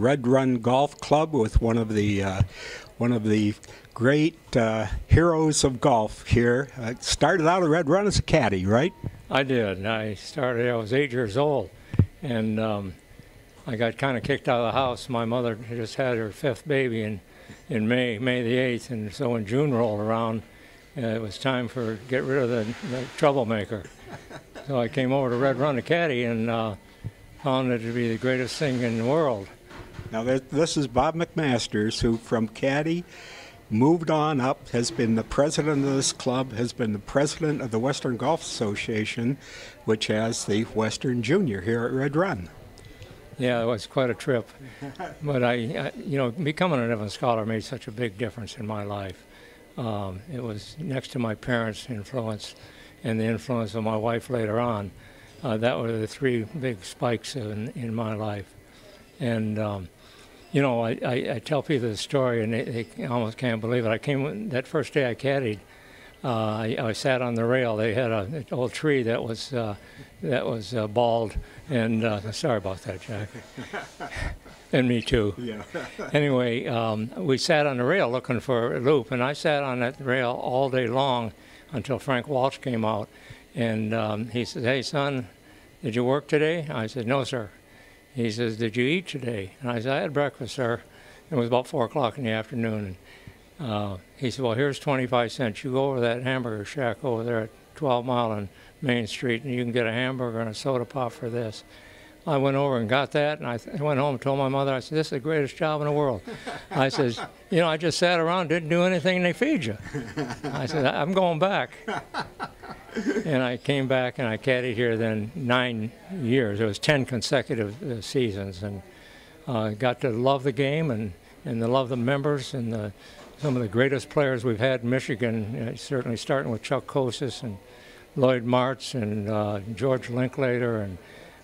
Red Run Golf Club with one of the great heroes of golf here. Started out at Red Run as a caddy, right? I did. I was 8 years old, and I got kind of kicked out of the house. My mother just had her 5th baby in May the 8th, and so when June rolled around, it was time to get rid of the troublemaker. So I came over to Red Run to caddy and found it to be the greatest thing in the world. Now this is Bob McMasters, who from caddy moved on up, has been the president of this club, has been the president of the Western Golf Association, which has the Western Junior here at Red Run. Yeah, it was quite a trip. But becoming an Evans Scholar made such a big difference in my life. It was next to my parents' influence and the influence of my wife later on. That were the 3 big spikes in my life. And, I tell people the story, and they almost can't believe it. That first day I caddied, I sat on the rail. They had an old tree that was bald, and sorry about that, Jack. And me too. Yeah. Anyway, we sat on the rail looking for a loop, and I sat on that rail all day long until Frank Walsh came out. And he said, "Hey, son, did you work today?" I said, "No, sir." He says, "Did you eat today?" And I said, "I had breakfast, sir." It was about 4 o'clock in the afternoon. And he said, "Well, here's 25 cents. You go over to that hamburger shack over there at 12 Mile and Main Street, and you can get a hamburger and a soda pop for this." I went over and got that, and I went home and told my mother, I said, "This is the greatest job in the world." I says, "I just sat around, didn't do anything, and they feed you." I said, "I'm going back." And I came back, and I caddied here then 9 years. It was 10 consecutive seasons, and got to love the game and to love the members and some of the greatest players we've had in Michigan, certainly starting with Chuck Kosis and Lloyd Martz and George Linklater and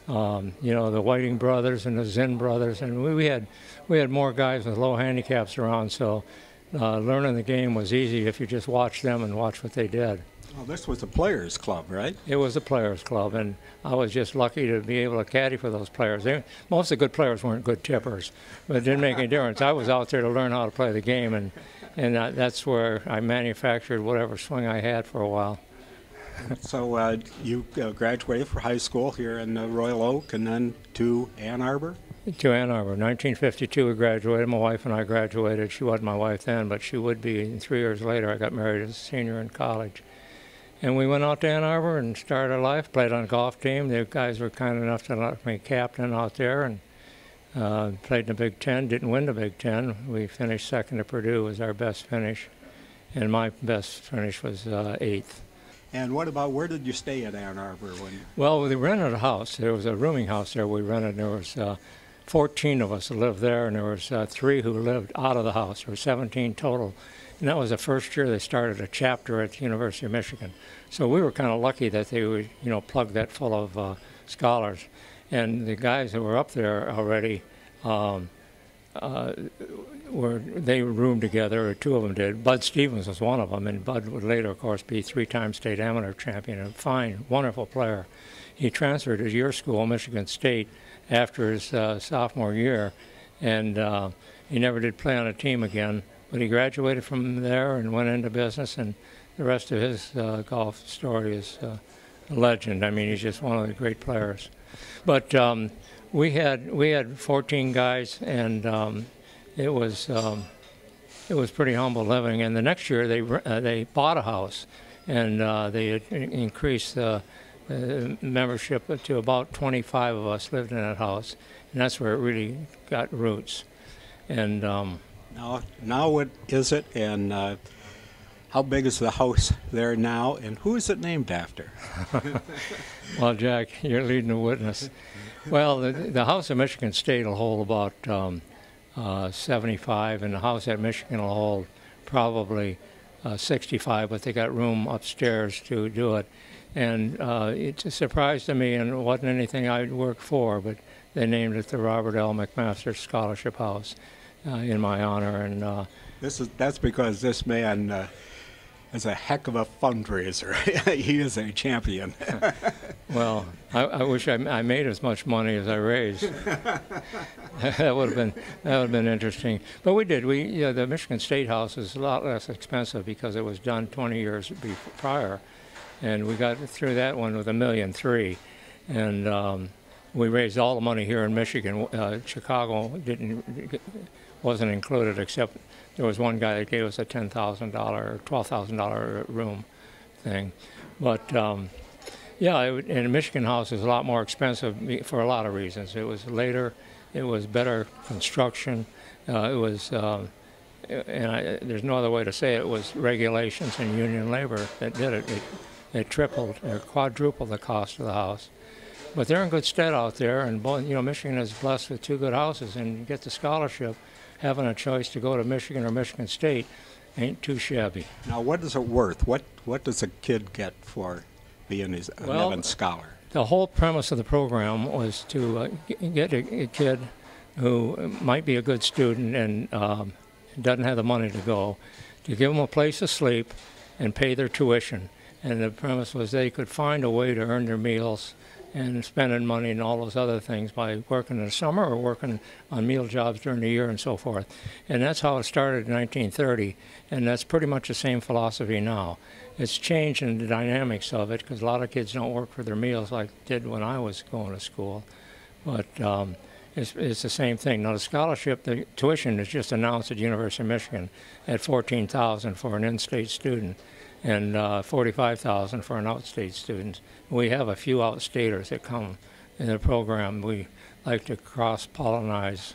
the Whiting brothers and the Zinn brothers, and we had more guys with low handicaps around, so learning the game was easy if you just watched them and watched what they did. Well, this was a players' club, right? It was a players' club, and I was just lucky to be able to caddy for those players. Most of the good players weren't good tippers, but it didn't make any difference. I was out there to learn how to play the game, and that's where I manufactured whatever swing I had for a while. So you graduated from high school here in Royal Oak and then to Ann Arbor? To Ann Arbor. 1952 we graduated. My wife and I graduated. She wasn't my wife then, but she would be. And 3 years later I got married as a senior in college. And we went out to Ann Arbor and started our life, played on a golf team. The guys were kind enough to let me captain out there and played in the Big Ten. Didn't win the Big Ten. We finished second to Purdue was our best finish. And my best finish was 8th. And what about, where did you stay at Ann Arbor? Well, we rented a house. There was a rooming house there we rented. There was 14 of us who lived there, and there was 3 who lived out of the house. There were 17 total. And that was the first year they started a chapter at the University of Michigan. So we were kind of lucky that they would, plug that full of scholars. And the guys that were up there already, they roomed together, or 2 of them did. Bud Stevens was one of them, and Bud would later, of course, be 3-time state amateur champion, a fine, wonderful player. He transferred to your school, Michigan State, after his sophomore year, and he never did play on a team again. But he graduated from there and went into business, and the rest of his golf story is a legend. I mean, he's just one of the great players. But we had 14 guys, and it was pretty humble living. And the next year they bought a house, and they increased the membership to about 25 of us lived in that house, and that's where it really got roots. And now what is it, and how big is the house there now, and who is it named after? Well, Jack, you're leading the witness. Well, the house at Michigan State will hold about 75, and the house at Michigan will hold probably 65, but they got room upstairs to do it. And it's a surprise to me, and it wasn't anything I'd worked for, but they named it the Robert L. McMasters Scholarship House in my honor. And that's because this man is a heck of a fundraiser. He is a champion. Well, I wish I made as much money as I raised. That would have been interesting. But we did. The Michigan State House is a lot less expensive because it was done 20 years prior, and we got through that one with $1.3 million, and we raised all the money here in Michigan. Chicago wasn't included, except there was one guy that gave us a $10,000 or $12,000 room thing. But yeah, and Michigan House is a lot more expensive for a lot of reasons. It was later, it was better construction, there's no other way to say it, was regulations and union labor that did it. It tripled or quadrupled the cost of the house. But they're in good stead out there, and Michigan is blessed with two good houses, and you get the scholarship. Having a choice to go to Michigan or Michigan State ain't too shabby. Now, what is it worth? What does a kid get for being an Evans Scholar? The whole premise of the program was to get a kid who might be a good student and doesn't have the money to go, to give them a place to sleep and pay their tuition. And the premise was they could find a way to earn their meals and spending money and all those other things by working in the summer or working on meal jobs during the year and so forth. And that's how it started in 1930, and that's pretty much the same philosophy now. It's changed in the dynamics of it because a lot of kids don't work for their meals like they did when I was going to school. But it's the same thing. Now the scholarship, the tuition is just announced at the University of Michigan at $14,000 for an in-state student and $45,000 for an outstate student. We have a few outstaters that come in the program. We like to cross-pollinize,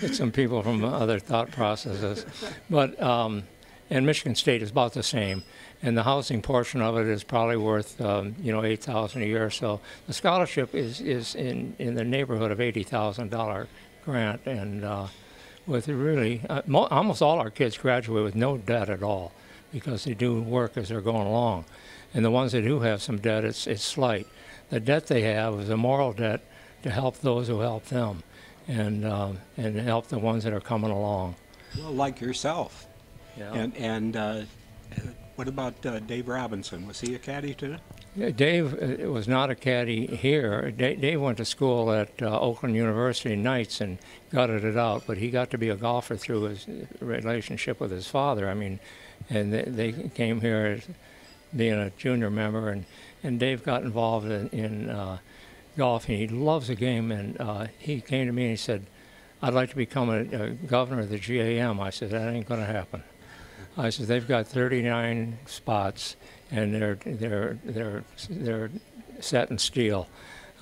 get some people from other thought processes. But and Michigan State is about the same, and the housing portion of it is probably worth $8,000 a year. So the scholarship is in the neighborhood of $80,000 grant, and with really almost all our kids graduate with no debt at all because they do work as they're going along. And the ones that do have some debt, it's slight. The debt they have is a moral debt to help those who help them and help the ones that are coming along. Well, like yourself. Yeah. And what about Dave Robinson? Was he a caddy too? Yeah, Dave was not a caddy here. Dave went to school at Oakland University Knights and gutted it out, but he got to be a golfer through his relationship with his father. I mean, and they came here as being a junior member, and Dave got involved in golf, and he loves the game, and he came to me and he said, I'd like to become a governor of the GAM. I said, that ain't going to happen. I said, they've got 39 spots, and they're set in steel.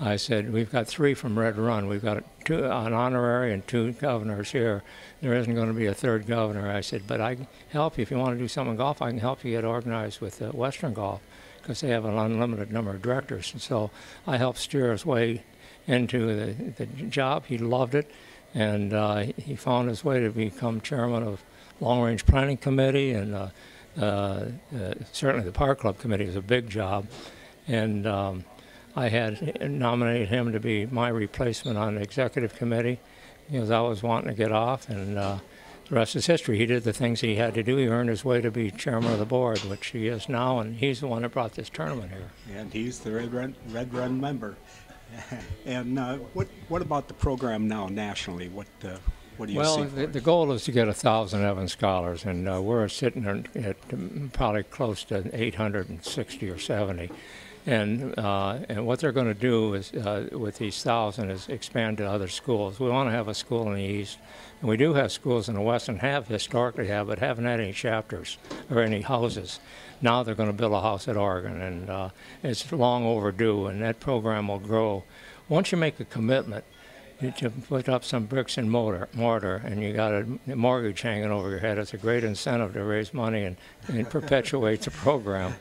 I said, we've got 3 from Red Run. We've got an honorary and 2 governors here. There isn't going to be a 3rd governor. I said, but I can help you. If you want to do something in golf, I can help you get organized with Western Golf because they have an unlimited number of directors. And so I helped steer his way into the job. He loved it, and he found his way to become chairman of Long Range Planning Committee, and certainly the Park Club Committee is a big job. And I had nominated him to be my replacement on the executive committee because I was wanting to get off, and the rest is history. He did the things he had to do. He earned his way to be chairman of the board, which he is now, and he's the one that brought this tournament here. And he's the Red Run member. And what about the program now nationally? What do you see? Well, the goal is to get 1,000 Evans Scholars, and we're sitting at probably close to 860 or 70. And what they're going to do is, with these 1,000, is expand to other schools. We want to have a school in the East, and we do have schools in the West, and historically but haven't had any chapters or any houses. Now they're going to build a house at Oregon, and it's long overdue, and that program will grow. Once you make a commitment to put up some bricks and mortar, and you got a mortgage hanging over your head, it's a great incentive to raise money and perpetuate the program.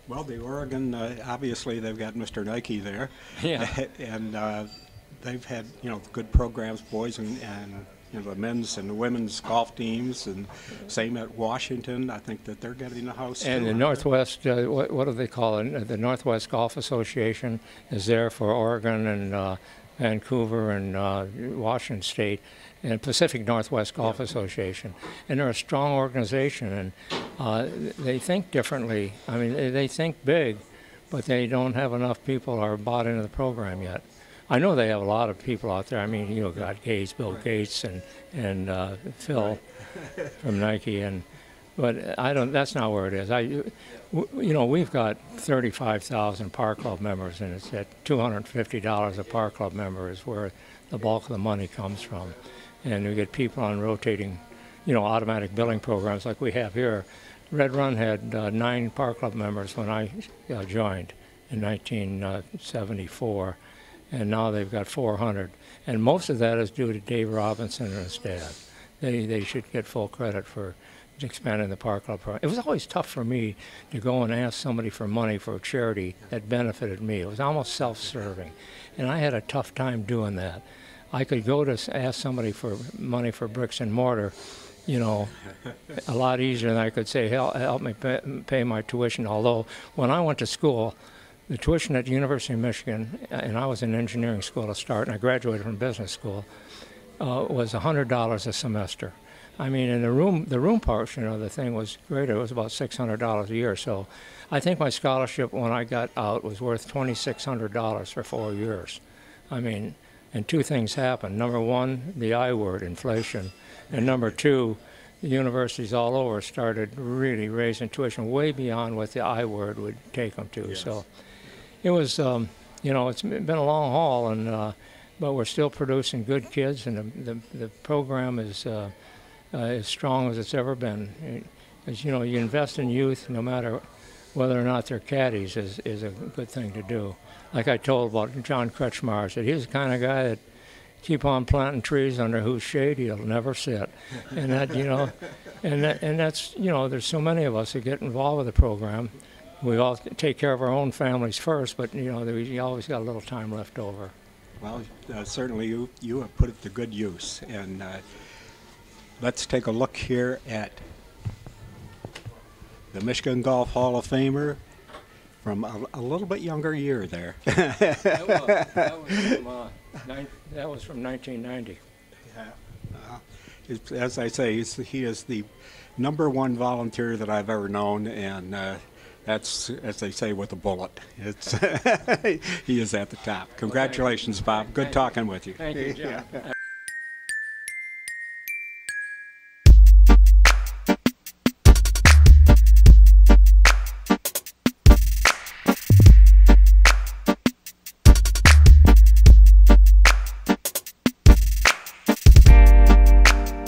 Well, the Oregon, obviously they've got Mr. Nike there. Yeah. And they've had, good programs, boys and the men's and the women's golf teams, and same at Washington. I think that they're getting a house. And the Northwest, what do they call it? The Northwest Golf Association is there for Oregon, and Vancouver and Washington State, and Pacific Northwest Golf Association. And they're a strong organization, and they think differently. I mean, they think big, but they don't have enough people who are bought into the program yet. I know they have a lot of people out there. I mean, you know, got Gates, Bill Gates, and Phil from Nike, but I don't. That's not where it is. You know, we've got 35,000 Par Club members, and it's at $250 a Par Club member is where the bulk of the money comes from. And we get people on rotating, you know, automatic billing programs like we have here. Red Run had 9 Par Club members when I joined in 1974, and now they've got 400. And most of that is due to Dave Robinson and his dad. They should get full credit for expanding the Par Club program. It was always tough for me to go and ask somebody for money for a charity that benefited me. It was almost self-serving, and I had a tough time doing that. I could go to ask somebody for money for bricks and mortar, you know, a lot easier than I could say, help me pay my tuition. Although when I went to school, the tuition at the University of Michigan, and I was in engineering school to start, and I graduated from business school, was $100 a semester. I mean, and the room portion of the thing was greater. It was about $600 a year. So I think my scholarship when I got out was worth $2,600 for 4 years. I mean, and 2 things happened. Number 1, the I word, inflation. And number 2, the universities all over started really raising tuition way beyond what the I word would take them to. Yes. So it was, you know, it's been a long haul, and but we're still producing good kids, and the program is as strong as it's ever been. As you know, you invest in youth, no matter whether or not they're caddies, is a good thing to do. Like I told about John Kretschmar, I said he's the kind of guy that keep on planting trees under whose shade he'll never sit. And that, you know, and that's, you know, there's so many of us that get involved with the program. We all take care of our own families first, but you know, you always got a little time left over. Well, certainly you have put it to good use, and let's take a look here at the Michigan Golf Hall of Famer from a little bit younger year there. That was from 1990. Yeah. As I say, he is the #1 volunteer that I've ever known, and that's, as they say, with a bullet. It's he is at the top. Congratulations, Bob. Good talking with you. Thank you, John.